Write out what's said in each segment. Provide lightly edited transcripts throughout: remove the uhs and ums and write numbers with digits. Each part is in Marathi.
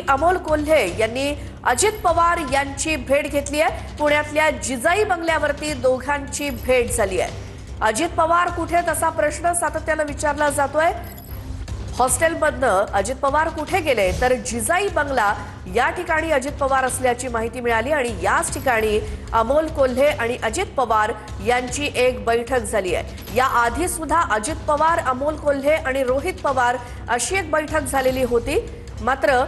अमोल कोल्हे यांनी अजित पवार यांची भेट घेतली आहे। पुण्यातल्या जिजाई बंगल्यावरती दोघांची भेट झाली आहे। अजित पवार कुठे तसा प्रश्न सातत्याने विचारला जातोय। हॉस्टेलमधनं अजित पवार कुठे गेले तर जिजाई बंगला या ठिकाणी अजित पवार असल्याची माहिती मिळाली आणि याच ठिकाणी अमोल कोल्हे आणि अजित पवार यांची एक बैठक झाली आहे। या आधी सुद्धा अजित पवार, अमोल कोल्हे आणि रोहित पवार अशी एक बैठक झालेली होती। मात्र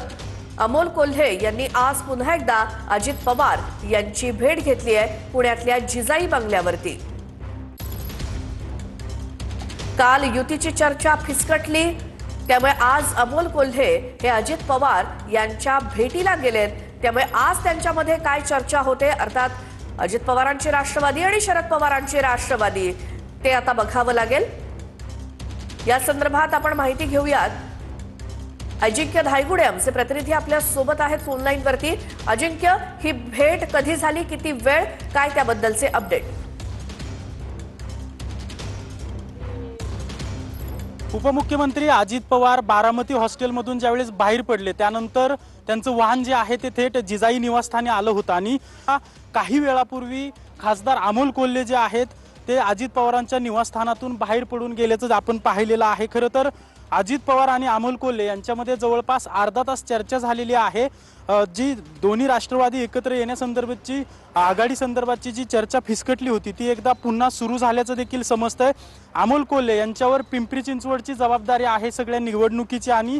अमोल कोल्हे यांनी आज पुन्हा एकदा अजित पवार यांची भेट घेतली आहे पुण्यातल्या जिजाई बंगल्यावरती। काल युतीची चर्चा फिसकटली, त्यामुळे आज अमोल कोल्हे हे अजित पवार यांच्या भेटीला गेलेत। त्यामुळे आज त्यांच्यामध्ये काय चर्चा होते, अर्थात अजित पवारांची राष्ट्रवादी आणि शरद पवारांची राष्ट्रवादी, ते आता बघावं लागेल। या संदर्भात आपण माहिती घेऊयात। अजिंक्य धायगुडे आमचे प्रतिनिधी आपल्या सोबत आहेत फोन लाईन वरती। अजिंक्य, ही भेट कधी झाली, किती वेळ, काय त्याबद्दलचे अपडेट? उपमुख्यमंत्री अजित पवार बारामती हॉस्टेलमधून ज्यावेळेस बाहेर पडले त्यानंतर त्यांचं वाहन जे आहे ते थेट जिजाई निवासस्थानी आलं होतं आणि काही वेळापूर्वी खासदार अमोल कोल्हे जे आहेत ते अजित पवारांच्या निवासस्थानातून बाहेर पडून गेल्याचं आपण पाहिलेलं आहे। खरं तर अजित पवार आणि अमोल कोल्हे यांच्यामध्ये जवळपास अर्धा तास चर्चा झालेली आहे। जी दोन्ही राष्ट्रवादी एकत्र येण्यासंदर्भातची आघाडी संदर्भातची जी चर्चा फिसकटली होती ती एकदा पुन्हा सुरू झाल्याचं देखील समजतंय। अमोल कोल्हे यांच्यावर पिंपरी चिंचवडची जबाबदारी आहे सगळ्या निवडणुकीची आणि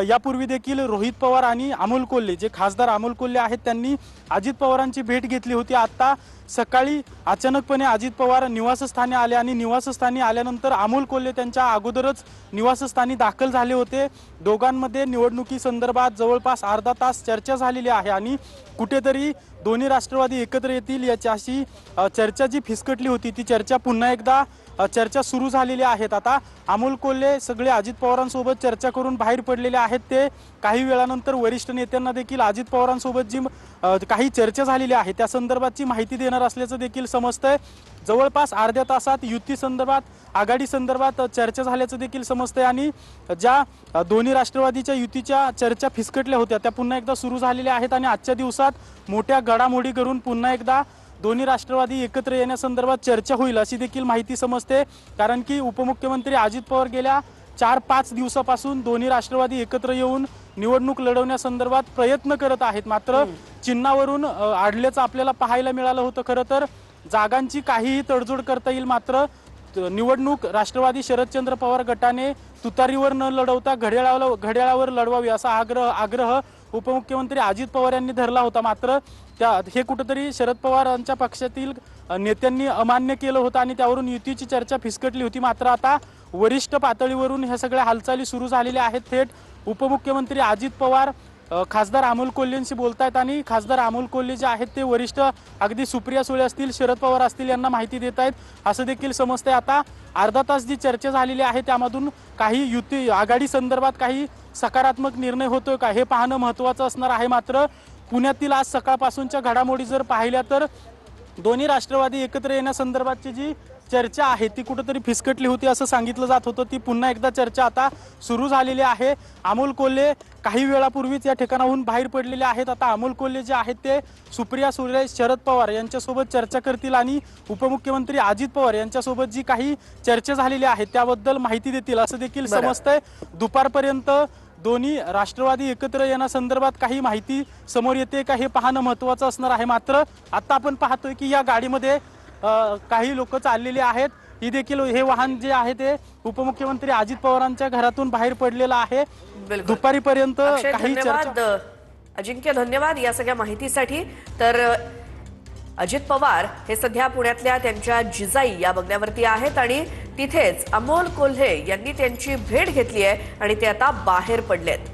यापूर्वी देखील रोहित पवार आणि अमोल कोल्हे, जे खासदार अमोल कोल्हे आहेत, त्यांनी अजित पवारांची भेट घेतली होती। आता सकाळी अचानकपणे अजित पवार निवासस्थानी आले आणि निवासस्थानी आल्यानंतर अमोल कोल्हे त्यांच्या अगोदरच निवासस्थानी दाखल झाले होते। दोघांमध्ये निवडणुकी संदर्भात जवळपास अर्धा तास चर्चा झालेली आहे आणि कुठेतरी दोन्ही राष्ट्रवादी एकत्र येतील याची चर्चा जी फिसकटली होती ती चर्चा पुन्हा एकदा चर्चा सुरू झालेली आहेत। आता अमोल कोल्हे सगळे अजित पवारांसोबत चर्चा करून बाहेर पडलेले आहेत। ते काही वेळानंतर वरिष्ठ नेत्यांना देखील अजित पवारांसोबत जी काही चर्चा झालेली आहे त्या संदर्भातची माहिती देणार असल्याचं देखील समजतंय। जवळपास अर्ध्या तासात युती संदर्भात, आघाडी संदर्भात चर्चा झाल्याचं देखील समजतंय आणि ज्या दोन्ही राष्ट्रवादीच्या युतीच्या चर्चा फिसकटल्या होत्या त्या पुन्हा एकदा सुरू झालेल्या आहेत आणि आजच्या दिवसात मोठ्या घडामोडी करून पुन्हा एकदा दोन्ही राष्ट्रवादी एकत्र येण्यासंदर्भात चर्चा होईल अशी देखील माहिती समजते। कारण की उपमुख्यमंत्री अजित पवार गेल्या 4-5 दिवसापासून दोन्ही राष्ट्रवादी एकत्र येऊन निवडणूक लढवण्यासंदर्भात प्रयत्न करत आहेत। मात्र चिन्हावरून अडल्याचं आपल्याला पाहायला मिळालं होतं। खरं तर जागांची काहीही तडजोड करता येईल, मात्र निवडणूक राष्ट्रवादी शरदचंद्र पवार गटाने तुतारीवर न लढवता घड्याळावर लढवावी असा आग्रह उपमुख्यमंत्री अजित पवार यांनी धरला होता। मात्र हे कुठेतरी शरद पवारांच्या पक्षातील नेत्यांनी अमान्य केलं होतं आणि त्यावरून युतीची चर्चा फिसकटली होती। मात्र आता वरिष्ठ पातळीवरून ह्या सगळ्या हालचाली सुरू झालेल्या आहेत। थेट उपमुख्यमंत्री अजित पवार खासदार अमोल कोल्हेंशी बोलतायत आणि खासदार अमोल कोल्हे जे आहेत ते वरिष्ठ अगदी सुप्रिया सुळे असतील, शरद पवार असतील यांना माहिती देत आहेत असं देखील समजतंय। आता अर्धा तास जी चर्चा झालेली आहे त्यामधून काही युती आघाडी संदर्भात काही सकारात्मक निर्णय होतोय का हे पाहणं महत्त्वाचं असणार आहे। मात्र पुण्यातील आज सकाळपासूनच्या घडामोडी जर पाहिल्या तर दोन्ही राष्ट्रवादी एकत्र येण्यासंदर्भातची जी चर्चा आहे ती कुठेतरी फिसकटली होती असं सांगितलं जात होतं। ती पुन्हा एकदा चर्चा आता सुरू झालेली आहे। अमोल कोल्हे काही वेळापूर्वीच या ठिकाणाहून बाहेर पडलेले आहेत। आता अमोल कोल्हे जे आहेत ते सुप्रिया सुळे, शरद पवार यांच्यासोबत चर्चा करतील आणि उपमुख्यमंत्री अजित पवार यांच्यासोबत जी काही चर्चा झालेली आहे त्याबद्दल माहिती देतील असं देखील समजतंय। दुपारपर्यंत दोन्ही राष्ट्रवादी एकत्र येण्यासंदर्भात काही माहिती समोर येते का हे पाहणं महत्त्वाचं असणार आहे। मात्र आता आपण पाहतोय की या गाडीमध्ये काही लोक चाललेले आहेत। ही देखील हे वाहन जे आहे ते उपमुख्यमंत्री अजित पवारांच्या घरातून बाहेर पडलेलं आहे। दुपारीपर्यंत काही चर्चा। अजिंक्य, धन्यवाद या सगळ्या माहितीसाठी। तर अजित पवार हे सध्या पुण्यातल्या त्यांच्या जिजाई या बंगल्यावरती आहेत आणि तिथेच अमोल कोल्हे यांनी त्यांची भेट घेतली आहे आणि ते आता बाहेर पडलेत।